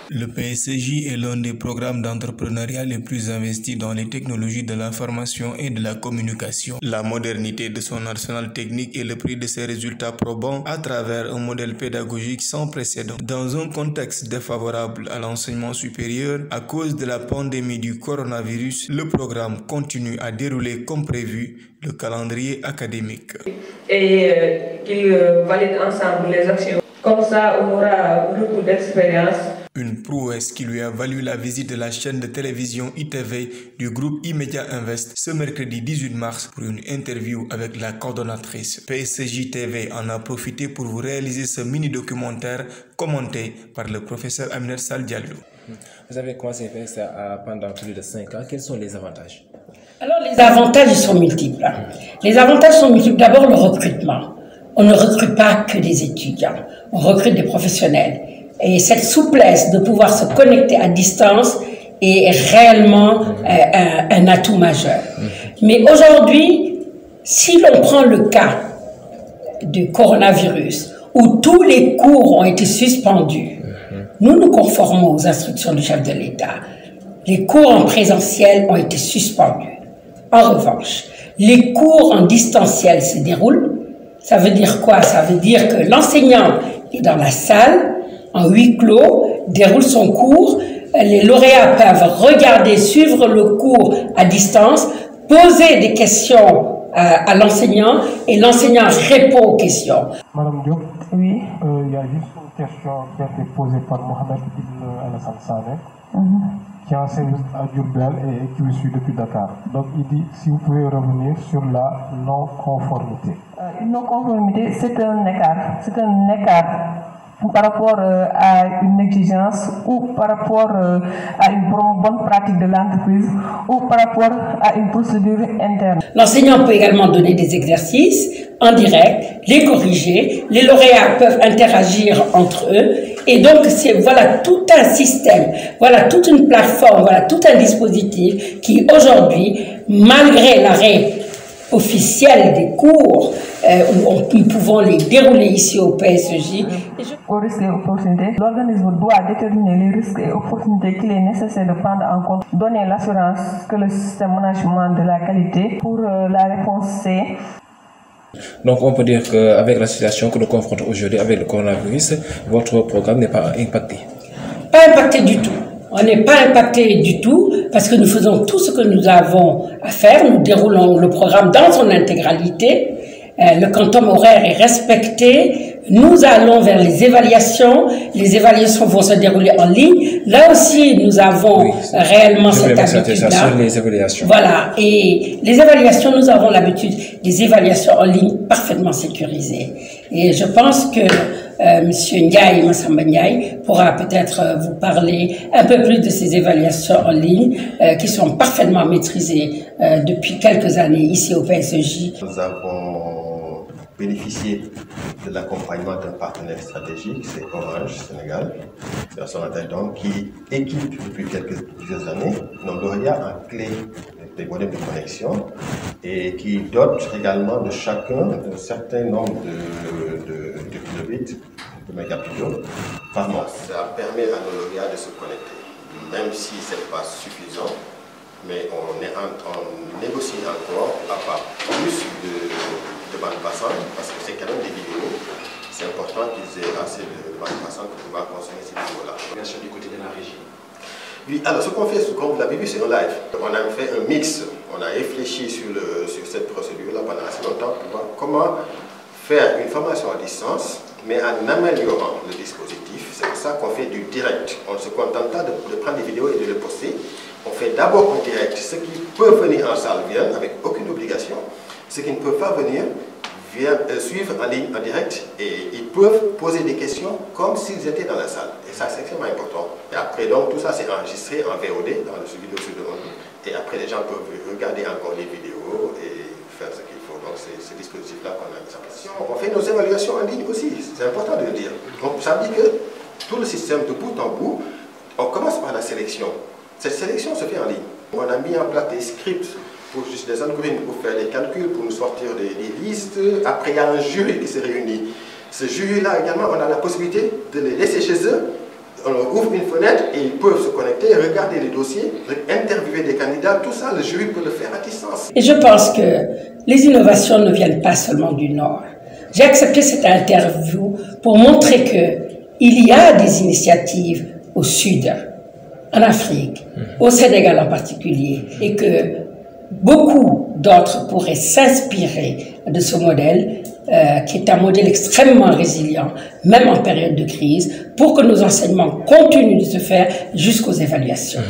Le PSJ est l'un des programmes d'entrepreneuriat les plus investis dans les technologies de l'information et de la communication. La modernité de son arsenal technique et le prix de ses résultats probants à travers un modèle pédagogique sans précédent. Dans un contexte défavorable à l'enseignement supérieur à cause de la pandémie du coronavirus, le programme continue à dérouler comme prévu le calendrier académique. Et qu'ils valident ensemble les actions. Comme ça, on aura beaucoup d'expérience. Une prouesse qui lui a valu la visite de la chaîne de télévision ITV du groupe E-Media Invest ce mercredi 18 mars pour une interview avec la coordonnatrice. PSJ TV en a profité pour vous réaliser ce mini-documentaire commenté par le professeur Aminata Sall Diallo. Vous avez commencé à faire ça pendant plus de 5 ans. Quels sont les avantages? Alors les avantages ils sont multiples. Les avantages sont multiples. D'abord le recrutement. On ne recrute pas que des étudiants, on recrute des professionnels. Et cette souplesse de pouvoir se connecter à distance est réellement un atout majeur. Mais aujourd'hui, si l'on prend le cas du coronavirus, où tous les cours ont été suspendus, nous nous conformons aux instructions du chef de l'État. Les cours en présentiel ont été suspendus. En revanche, les cours en distanciel se déroulent. Ça veut dire quoi? Ça veut dire que l'enseignant est dans la salle, en huis clos, déroule son cours. Les lauréats peuvent regarder, suivre le cours à distance, poser des questions à l'enseignant et l'enseignant répond aux questions. Madame Diop, oui. Il y a juste une question qui a été posée par Mohamed Ibn Alassane Sané, qui enseigne à Diourbel et qui me suit depuis Dakar. Donc il dit si vous pouvez revenir sur la non-conformité. Une non-conformité, c'est un écart. C'est un écart par rapport à une exigence ou par rapport à une bonne pratique de l'entreprise ou par rapport à une procédure interne. L'enseignant peut également donner des exercices en direct, les corriger, les lauréats peuvent interagir entre eux et donc c'est voilà tout un système, voilà toute une plateforme, voilà tout un dispositif qui aujourd'hui, malgré l'arrêt officiel des cours où nous pouvons les dérouler ici au PSJ. Aux risques et opportunités, l'organisme doit déterminer les risques et opportunités qu'il est nécessaire de prendre en compte, donner l'assurance que le système management de la qualité pour la réponse C. Donc on peut dire qu'avec la situation que nous confrontons aujourd'hui avec le coronavirus, votre programme n'est pas impacté? Pas impacté du tout. On n'est pas impacté du tout parce que nous faisons tout ce que nous avons à faire. Nous déroulons le programme dans son intégralité. Le quantum horaire est respecté. Nous allons vers les évaluations. Les évaluations vont se dérouler en ligne. Là aussi, nous avons réellement cette habitude-là. Les évaluations. Voilà. Et les évaluations, nous avons l'habitude des évaluations en ligne parfaitement sécurisées. Et je pense que Monsieur Ndiaye, Massamba Ndiaye, pourra peut-être vous parler un peu plus de ces évaluations en ligne qui sont parfaitement maîtrisées depuis quelques années ici au PSJ. Nous avons bénéficié de l'accompagnement d'un partenaire stratégique, c'est Orange Sénégal, donc, qui équipe depuis plusieurs années nos lauréats en clé des modems de connexion et qui dote également de chacun un certain nombre de kilobits, de mégabits par mois. Ça permet à nos lauréats de se connecter, même si ce n'est pas suffisant, mais on négocie encore à part plus de bandes passantes, parce que c'est quand même des vidéos. C'est important qu'ils aient assez de bandes passantes pour pouvoir consommer ces vidéos-là. Du côté de la régie. Oui, alors ce qu'on fait, comme vous l'avez vu, c'est un live. On a fait un mix, on a réfléchi sur cette procédure-là pendant assez longtemps pour voir comment faire une formation à distance, mais en améliorant le dispositif. C'est pour ça qu'on fait du direct. On ne se contente pas de prendre des vidéos et de les poster. On fait d'abord en direct. Ceux qui peuvent venir en salle viennent avec aucune obligation. Ceux qui ne peuvent pas venir viennent suivre en ligne, en direct, et ils peuvent poser des questions comme s'ils étaient dans la salle. Et ça, c'est extrêmement important. Et après, donc, tout ça, c'est enregistré en VOD, dans le vidéo sur demande. Et après, les gens peuvent regarder encore les vidéos et faire ce qu'il faut. Donc, c'est ce dispositif-là qu'on a mis en place. On fait nos évaluations en ligne aussi, c'est important de le dire. Donc, ça veut dire que tout le système, de bout en bout, on commence par la sélection. Cette sélection se fait en ligne. On a mis en place des scripts pour juste des algorithmes pour faire des calculs, pour nous sortir des listes. Après, il y a un jury qui se réunit. Ce jury-là également, on a la possibilité de les laisser chez eux, On leur ouvre une fenêtre et ils peuvent se connecter, regarder les dossiers, interviewer des candidats, tout ça, le jury peut le faire à distance. Et je pense que les innovations ne viennent pas seulement du Nord. J'ai accepté cette interview pour montrer qu'il y a des initiatives au Sud, en Afrique, au Sénégal en particulier, et que beaucoup d'autres pourraient s'inspirer de ce modèle, qui est un modèle extrêmement résilient, même en période de crise, pour que nos enseignements continuent de se faire jusqu'aux évaluations.